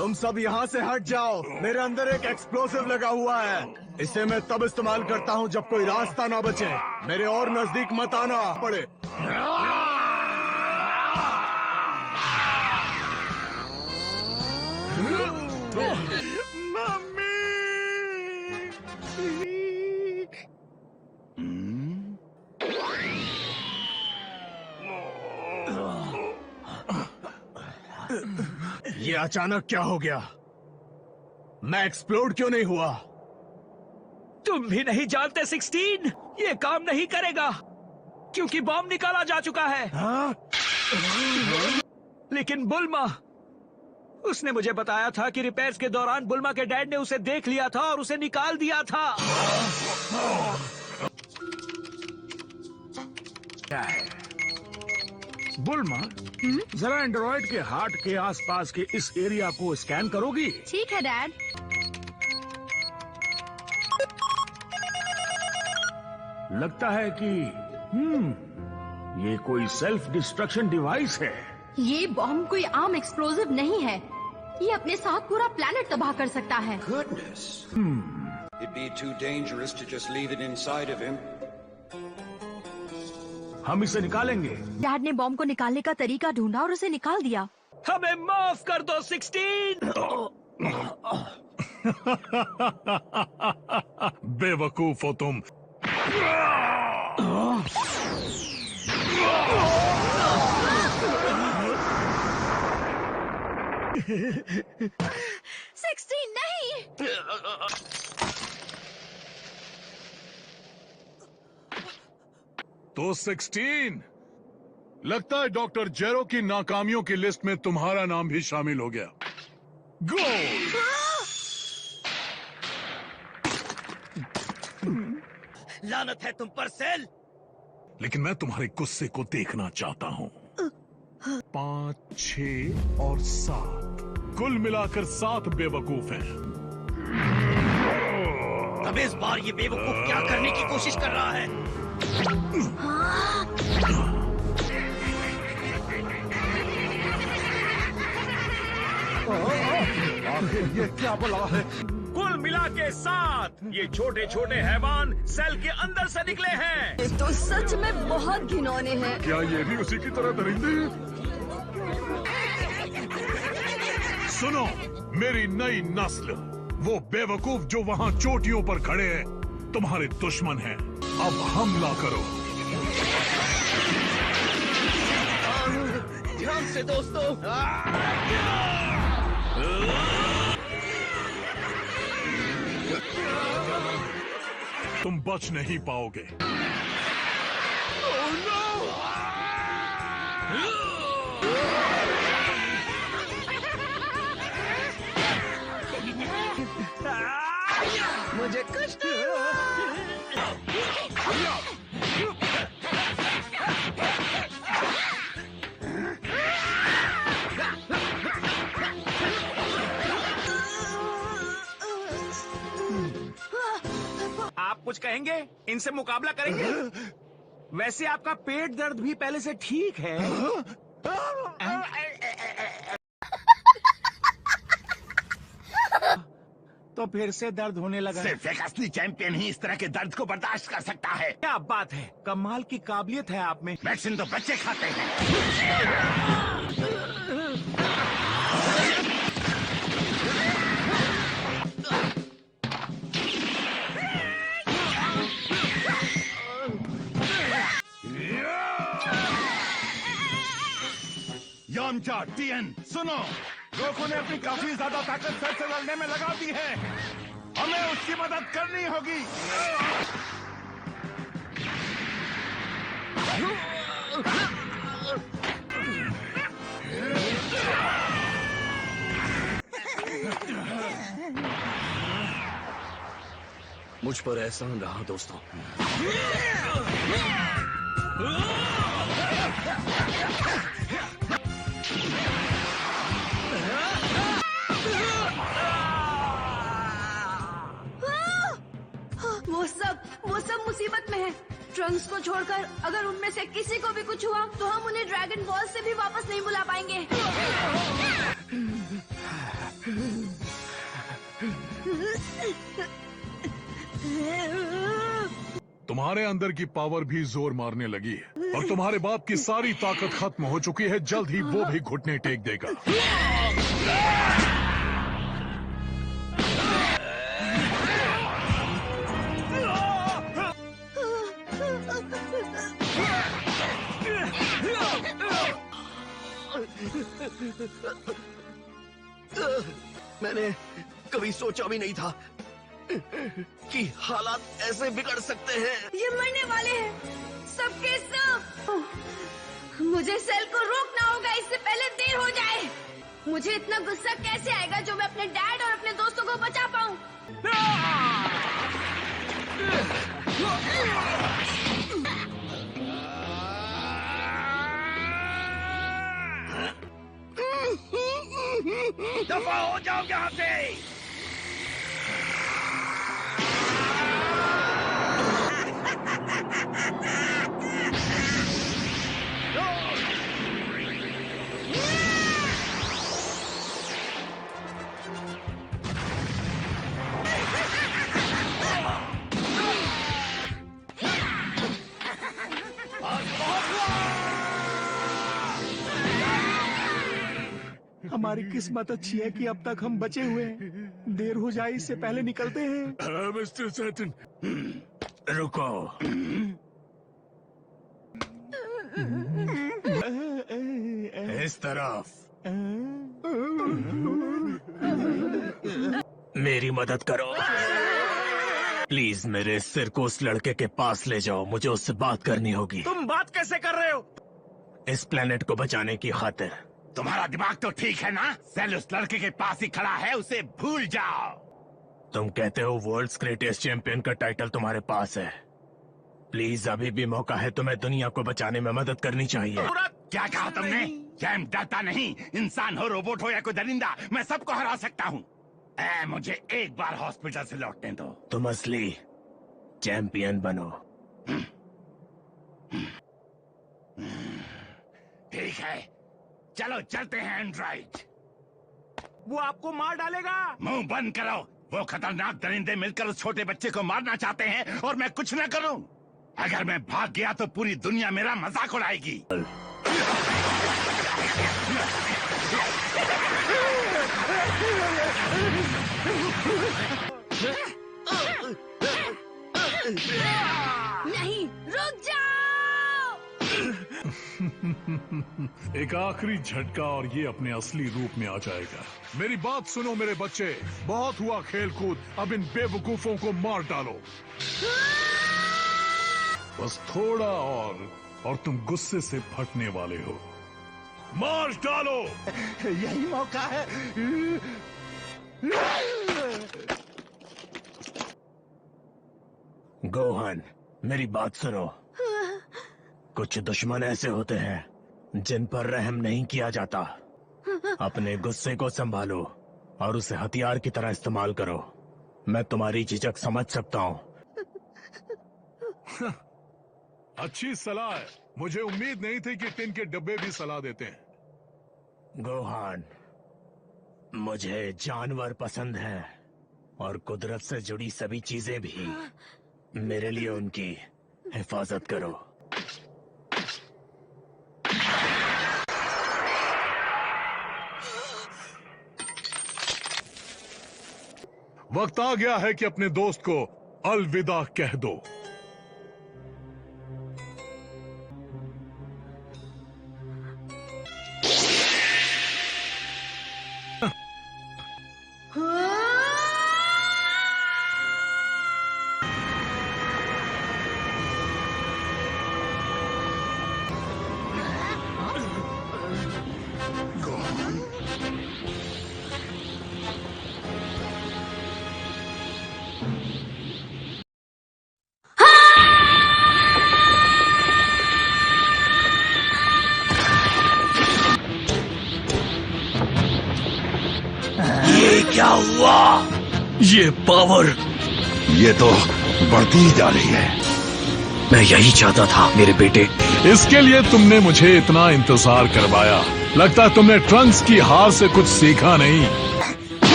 तुम सब यहाँ से हट जाओ। मेरे अंदर एक एक्सप्लोसिव लगा हुआ है। इसे मैं तब इस्तेमाल करता हूँ जब कोई रास्ता ना बचे। मेरे और नजदीक मत आना पड़े। ये अचानक क्या हो गया? मैं एक्सप्लोड क्यों नहीं हुआ? तुम भी नहीं जानते 16? ये काम नहीं करेगा क्योंकि बॉम्ब निकाला जा चुका है। हाँ? लेकिन बुल्मा, उसने मुझे बताया था कि रिपेयर्स के दौरान बुल्मा के डैड ने उसे देख लिया था और उसे निकाल दिया था। क्या है? बुल्मा, जरा एंड्रॉइड के हार्ट के आसपास के इस एरिया को स्कैन करोगी? ठीक है डैड। लगता है कि ये कोई सेल्फ डिस्ट्रक्शन डिवाइस है। ये बॉम्ब कोई आम एक्सप्लोसिव नहीं है। ये अपने साथ पूरा प्लेनेट तबाह कर सकता है। Goodness. It'd be too dangerous to just leave it inside of him. हम इसे निकालेंगे। डैड ने बॉम्ब को निकालने का तरीका ढूंढा और उसे निकाल दिया। हमें माफ कर दो 16। बेवकूफ हो तुम। 16 नहीं। तो 16, लगता है डॉक्टर जेरो की नाकामियों की लिस्ट में तुम्हारा नाम भी शामिल हो गया। गो! लानत है तुम पर सेल। लेकिन मैं तुम्हारे गुस्से को देखना चाहता हूँ। 5, 6 और 7, कुल मिलाकर 7 बेवकूफ हैं। अब इस बार ये बेवकूफ क्या करने की कोशिश कर रहा है? ये क्या बोला है? कुल मिला के 7 ये छोटे छोटे हैवान सेल के अंदर से निकले हैं। ये तो सच में बहुत घिनौने हैं। क्या ये भी उसी की तरह दरिंदे हैं? सुनो, मेरी नई नस्ल, वो बेवकूफ जो वहाँ चोटियों पर खड़े हैं, तुम्हारे दुश्मन हैं। अब हमला करो। ध्यान से दोस्तों। तुम बच नहीं पाओगे। मुझे कुछ आप कुछ कहेंगे? इनसे मुकाबला करेंगे? वैसे आपका पेट दर्द भी पहले से ठीक है। तो फिर से दर्द होने लगा। सिर्फ एक असली चैंपियन ही इस तरह के दर्द को बर्दाश्त कर सकता है। क्या बात है, कमाल की काबिलियत है आप में। वैक्सीन तो बच्चे खाते हैं। यामचा, टीएन, सुनो, गोकू ने अपनी काफी ज्यादा ताकत सेल से लड़ने में लगा दी है। हमें उसकी मदद करनी होगी। मुझ पर एहसान रहा दोस्तों। वो सब मुसीबत में है। ट्रंक्स को छोड़कर अगर उनमें से किसी को भी कुछ हुआ तो हम उन्हें ड्रैगन बॉल से भी वापस नहीं बुला पाएंगे। तुम्हारे अंदर की पावर भी जोर मारने लगी है और तुम्हारे बाप की सारी ताकत खत्म हो चुकी है। जल्द ही वो भी घुटने टेक देगा। मैंने कभी सोचा भी नहीं था कि हालात ऐसे बिगड़ सकते हैं। ये मरने वाले हैं सबके सब। मुझे सेल को रोकना होगा इससे पहले देर हो जाए। मुझे इतना गुस्सा कैसे आएगा जो मैं अपने डैड और अपने दोस्तों को बचा पाऊं। दफा हो जाओ यहाँ से। हमारी किस्मत अच्छी है कि अब तक हम बचे हुए हैं। देर हो जाए इससे पहले निकलते हैं। मिस्टर सैटन, रुको। इस तरफ। मेरी मदद करो प्लीज। मेरे सिर को उस लड़के के पास ले जाओ। मुझे उससे बात करनी होगी। तुम बात कैसे कर रहे हो? इस प्लेनेट को बचाने की खातिर। तुम्हारा दिमाग तो ठीक है ना? सेल उस लड़के के पास ही खड़ा है, उसे भूल जाओ। तुम कहते हो वर्ल्ड्स ग्रेटेस्ट चैंपियन का टाइटल तुम्हारे पास है। प्लीज अभी भी मौका है। तुम्हें दुनिया को बचाने में मदद करनी चाहिए। क्या कहा तुमने? जैम डरता नहीं। इंसान हो, रोबोट हो या कोई दरिंदा, मैं सबको हरा सकता हूँ। मुझे एक बार हॉस्पिटल से लौटने दो। तुम असली चैंपियन बनो। ठीक है, चलो चलते हैं एंड्रॉइड। वो आपको मार डालेगा। मुंह बंद करो। वो खतरनाक दरिंदे मिलकर उस छोटे बच्चे को मारना चाहते हैं और मैं कुछ न करूं। अगर मैं भाग गया तो पूरी दुनिया मेरा मजाक उड़ाएगी। नहीं, रुक जाओ। एक आखिरी झटका और ये अपने असली रूप में आ जाएगा। मेरी बात सुनो मेरे बच्चे, बहुत हुआ खेल कूद। अब इन बेवकूफों को मार डालो। बस थोड़ा और तुम गुस्से से फटने वाले हो। मार डालो। यही मौका है। गोहन, मेरी बात सुनो। कुछ दुश्मन ऐसे होते हैं जिन पर रहम नहीं किया जाता। अपने गुस्से को संभालो और उसे हथियार की तरह इस्तेमाल करो। मैं तुम्हारी झिझक समझ सकता हूँ। अच्छी सलाह है। मुझे उम्मीद नहीं थी कि टिन के डब्बे भी सलाह देते हैं। गोहान, मुझे जानवर पसंद है और कुदरत से जुड़ी सभी चीजें भी। मेरे लिए उनकी हिफाजत करो। वक्त आ गया है कि अपने दोस्त को अलविदा कह दो। ये क्या हुआ? ये पावर ये तो बढ़ती ही जा रही है। मैं यही चाहता था मेरे बेटे। इसके लिए तुमने मुझे इतना इंतजार करवाया। लगता है तुमने ट्रंक्स की हार से कुछ सीखा नहीं।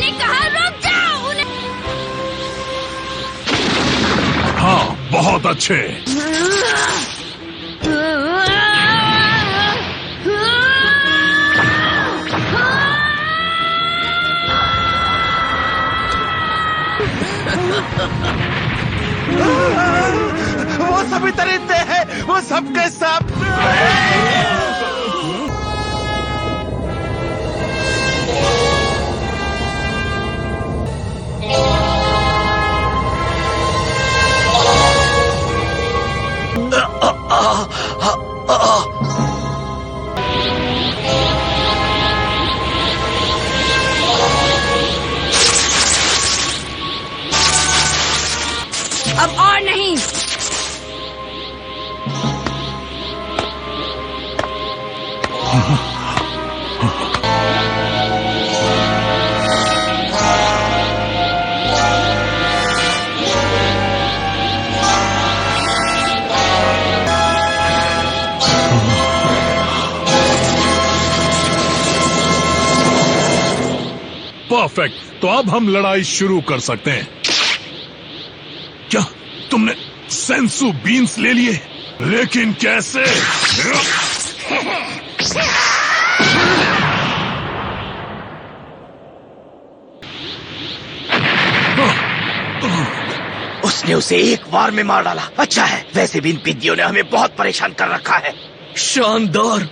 मैंने कहा रुक जाओ। उन्हें हाँ, बहुत अच्छे। वो सभी तरीके हैं, वो सबके सब। अब और नहीं। परफेक्ट, तो अब हम लड़ाई शुरू कर सकते हैं। क्या तुमने सेंसू बीन्स ले लिए? लेकिन कैसे? उसने उसे एक बार में मार डाला। अच्छा है, वैसे भी इन पिद्दियों ने हमें बहुत परेशान कर रखा है। शानदार।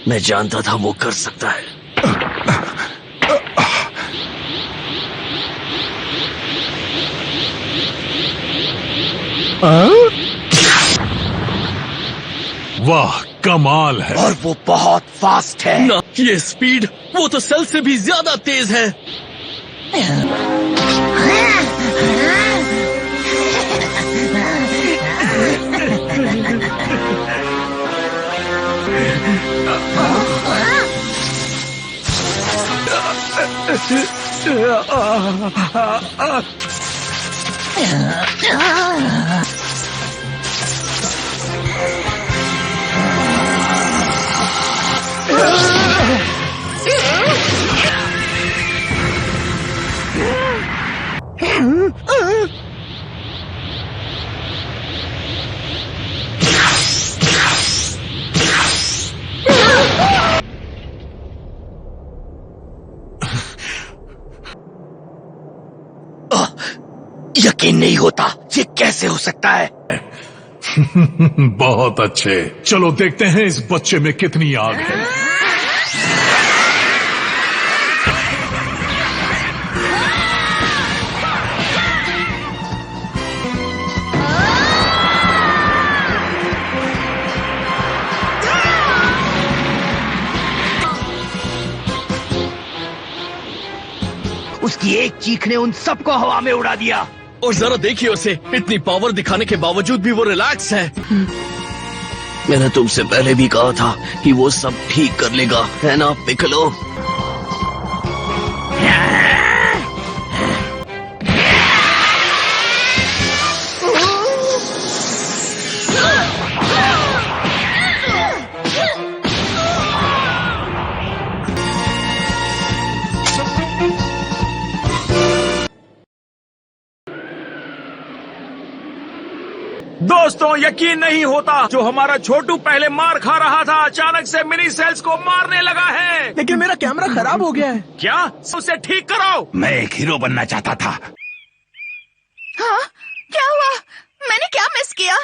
मैं जानता था वो कर सकता है। वाह, कमाल है। और वो बहुत फास्ट है ना। ये स्पीड, वो तो सेल से भी ज्यादा तेज है। यकीन नहीं होता, ये कैसे हो सकता है? बहुत अच्छे, चलो देखते हैं इस बच्चे में कितनी आग है। उसकी एक चीख ने उन सबको हवा में उड़ा दिया। और जरा देखिए उसे, इतनी पावर दिखाने के बावजूद भी वो रिलैक्स है। मैंने तुमसे पहले भी कहा था कि वो सब ठीक कर लेगा, है ना पिकलो? दोस्तों, यकीन नहीं होता, जो हमारा छोटू पहले मार खा रहा था अचानक से मिनी सेल्स को मारने लगा है। लेकिन मेरा कैमरा खराब हो गया है। क्या? उसे ठीक करो। मैं एक हीरो बनना चाहता था। हाँ, क्या हुआ? मैंने क्या मिस किया?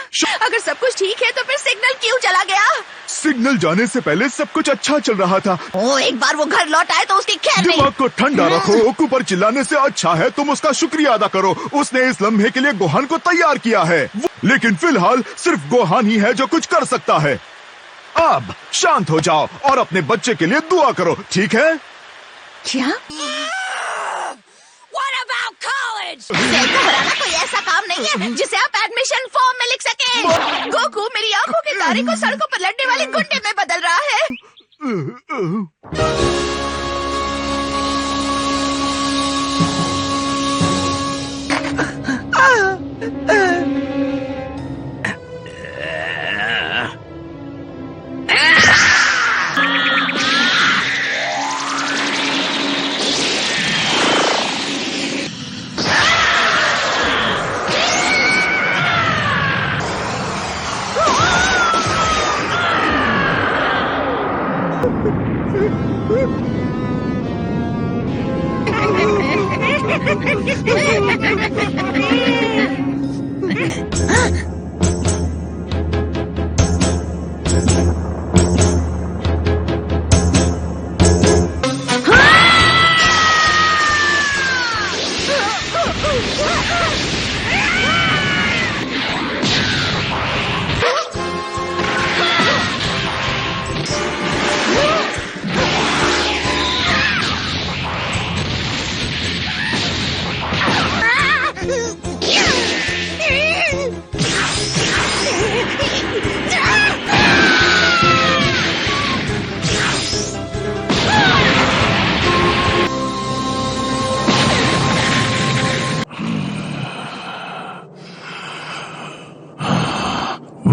अगर सब कुछ ठीक है तो फिर सिग्नल क्यों चला गया? सिग्नल जाने से पहले सब कुछ अच्छा चल रहा था। ओ, एक बार वो घर लौट आए तो उसकी खैर नहीं। दिमाग को ठंडा रखो। ओकू पर चिल्लाने से अच्छा है तुम उसका शुक्रिया अदा करो। उसने इस लम्हे के लिए गोहान को तैयार किया है, लेकिन फिलहाल सिर्फ गोहान ही है जो कुछ कर सकता है। अब शांत हो जाओ और अपने बच्चे के लिए दुआ करो, ठीक है? क्या? सेल को हराना कोई ऐसा काम नहीं है जिसे आप एडमिशन फॉर्म में लिख सके। गोकू मेरी आंखों के तारे को सड़कों पर लड़ने वाले गुंडे में बदल रहा है।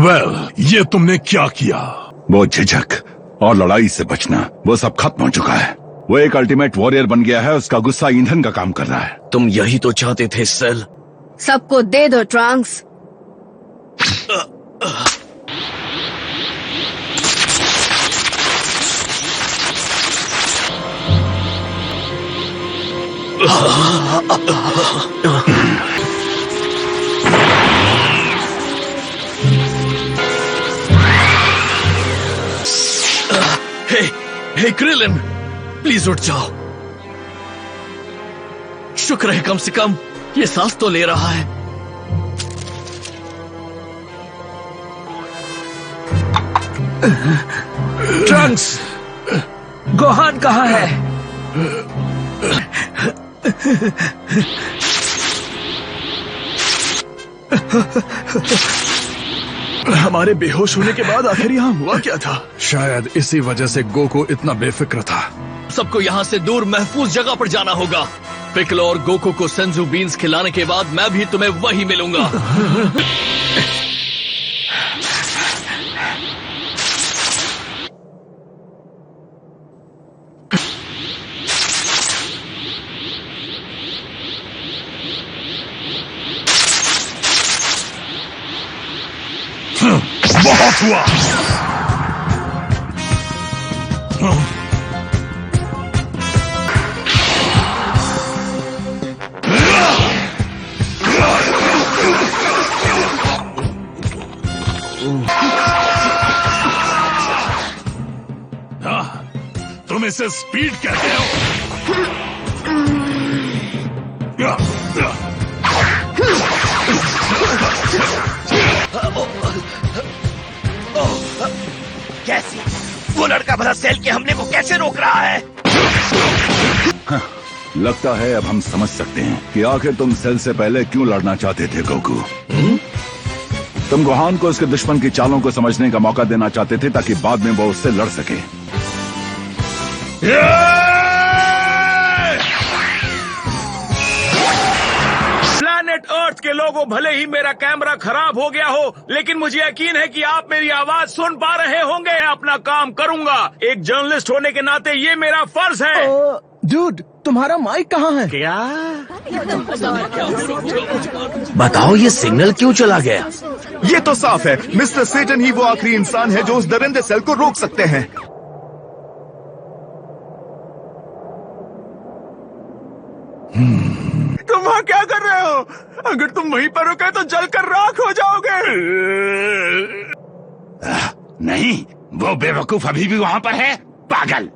वेल, ये तुमने क्या किया? वो झिझक और लड़ाई से बचना, वो सब खत्म हो चुका है। वो एक अल्टीमेट वॉरियर बन गया है, उसका गुस्सा ईंधन का काम कर रहा है। तुम यही तो चाहते थे सेल। सबको दे दो ट्रंक्स। हे क्रिलिन, प्लीज उठ जाओ। शुक्र है कम से कम ये सांस तो ले रहा है। ट्रंक्स, गोहान कहाँ है? हमारे बेहोश होने के बाद आखिर यहाँ हुआ क्या था? शायद इसी वजह से गोकू इतना बेफिक्र था। सबको यहाँ से दूर महफूज जगह पर जाना होगा। पिकलो और गोकू को सेंजू बीन्स खिलाने के बाद मैं भी तुम्हें वही मिलूंगा। बहुत हुआ। तुम इसे स्पीड कहते हो? कैसे? वो लड़का भला सेल के हमले को कैसे रोक रहा है? लगता है अब हम समझ सकते हैं कि आखिर तुम सेल से पहले क्यों लड़ना चाहते थे गोकू। तुम गोहान को उसके दुश्मन की चालों को समझने का मौका देना चाहते थे ताकि बाद में वो उससे लड़ सके। प्लैनेट अर्थ के लोगों, भले ही मेरा कैमरा खराब हो गया हो, लेकिन मुझे यकीन है कि आप मेरी आवाज सुन पा रहे होंगे। अपना काम करूंगा। एक जर्नलिस्ट होने के नाते ये मेरा फर्ज है। डूड, तुम्हारा माइक कहाँ है? क्या? बताओ ये सिग्नल क्यों चला गया? ये तो साफ है, मिस्टर सेटन ही वो आखिरी इंसान है जो उस दरिंदे सेल को रोक सकते हैं। तुम वहाँ क्या कर रहे हो? अगर तुम वहीं पर रुके तो जलकर राख हो जाओगे। नहीं, वो बेवकूफ अभी भी वहाँ पर है। पागल,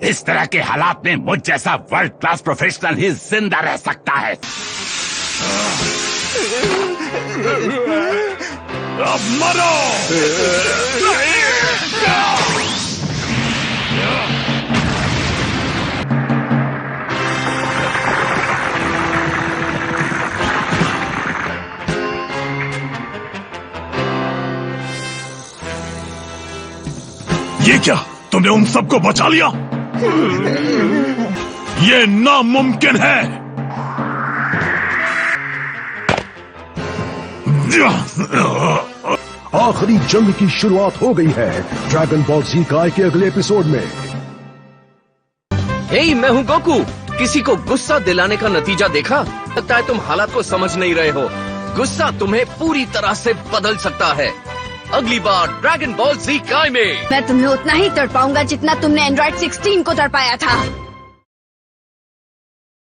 इस तरह के हालात में मुझ जैसा वर्ल्ड क्लास प्रोफेशनल ही जिंदा रह सकता है। अब मरो। ये क्या? तुमने उन सबको बचा लिया? ये नामुमकिन है। आखिरी जंग की शुरुआत हो गई है ड्रैगन बॉल जी काय के अगले एपिसोड में। हे, मैं हूँ गोकू। किसी को गुस्सा दिलाने का नतीजा देखा? लगता है तुम हालात को समझ नहीं रहे हो। गुस्सा तुम्हें पूरी तरह से बदल सकता है। अगली बार ड्रैगन बॉल Z काय में। मैं तुम्हें उतना ही तड़पाऊंगा जितना तुमने एंड्रॉइड 16 को तड़पाया था।